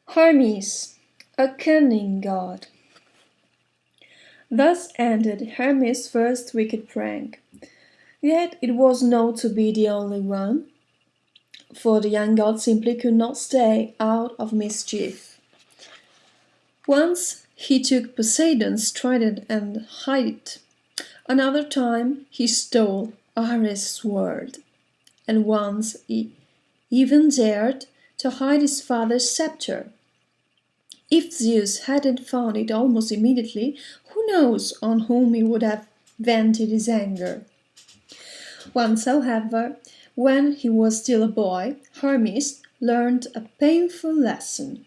Hermes, a cunning god. Thus ended Hermes' first wicked prank. Yet it was not to be the only one, for the young god simply could not stay out of mischief. Once he took Poseidon's trident and hid it. Another time he stole Ares' sword. And once he even dared to hide his father's scepter. If Zeus hadn't found it almost immediately, who knows on whom he would have vented his anger. Once, however, when he was still a boy, Hermes learned a painful lesson.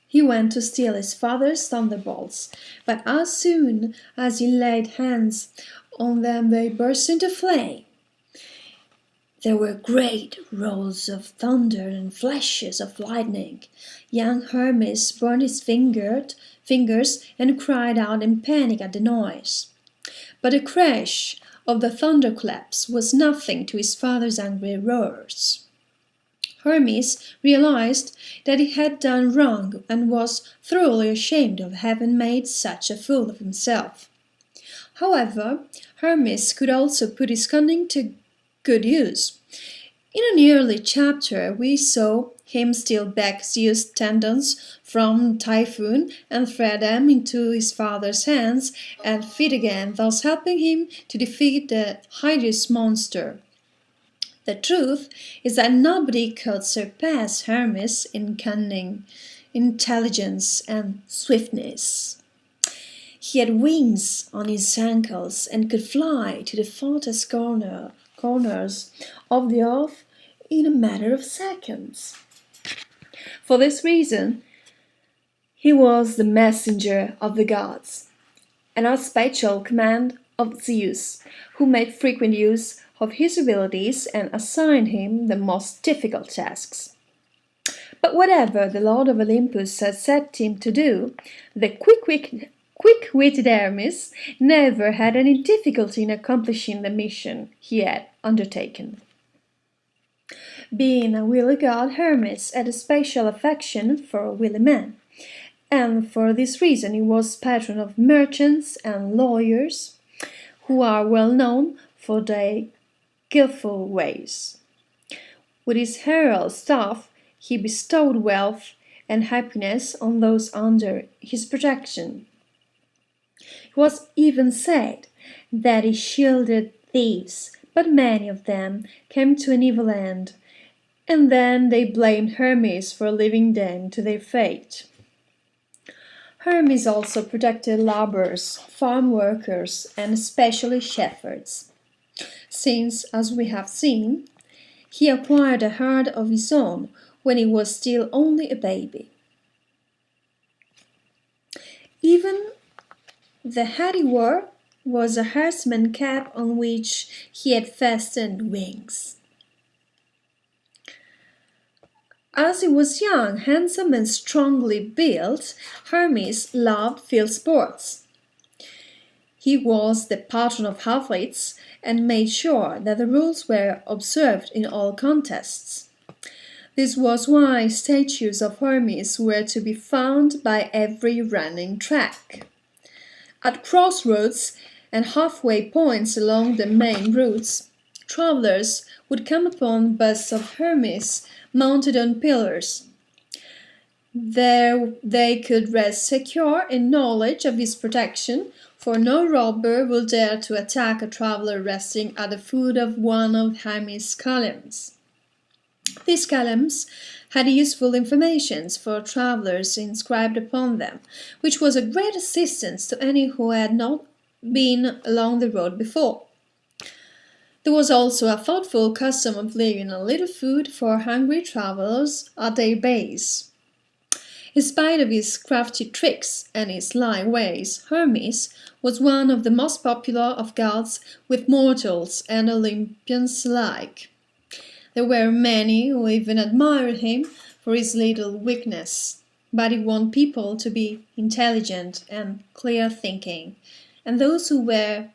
He went to steal his father's thunderbolts, but as soon as he laid hands on them they burst into flame. There were great rolls of thunder and flashes of lightning. Young Hermes burned his fingers and cried out in panic at the noise. But the crash of the thunderclaps was nothing to his father's angry roars. Hermes realized that he had done wrong and was thoroughly ashamed of having made such a fool of himself. However, Hermes could also put his cunning to good use. In an early chapter, we saw him steal back Zeus' tendons from Typhoon and thread them into his father's hands and feet again, thus helping him to defeat the hideous monster. The truth is that nobody could surpass Hermes in cunning, intelligence, and swiftness. He had wings on his ankles and could fly to the farthest corners of the earth in a matter of seconds. For this reason, he was the messenger of the gods, and a special command of Zeus, who made frequent use of his abilities and assigned him the most difficult tasks. But whatever the Lord of Olympus had set him to do, the quick-witted Hermes never had any difficulty in accomplishing the mission he had undertaken. Being a wily god, Hermes had a special affection for wily men, and for this reason he was patron of merchants and lawyers, who are well known for their skillful ways. With his herald staff, he bestowed wealth and happiness on those under his protection. It was even said that he shielded thieves, but many of them came to an evil end, and then they blamed Hermes for leaving them to their fate. Hermes also protected laborers, farm workers, and especially shepherds, since, as we have seen, he acquired a heart of his own when he was still only a baby. Even the hat he wore was a herdsman cap on which he had fastened wings. As he was young, handsome and strongly built, Hermes loved field sports. He was the patron of athletes and made sure that the rules were observed in all contests. This was why statues of Hermes were to be found by every running track. At crossroads and halfway points along the main routes, travelers would come upon busts of Hermes mounted on pillars. There they could rest secure in knowledge of his protection, for no robber will dare to attack a traveler resting at the foot of one of Hermes' columns. These columns had useful information for travelers inscribed upon them, which was a great assistance to any who had not been along the road before. There was also a thoughtful custom of leaving a little food for hungry travelers at their base. In spite of his crafty tricks and his sly ways, Hermes was one of the most popular of gods with mortals and Olympians alike. There were many who even admired him for his little weakness, but he wanted people to be intelligent and clear-thinking, and those who were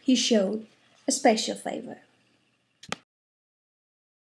he showed a special favor.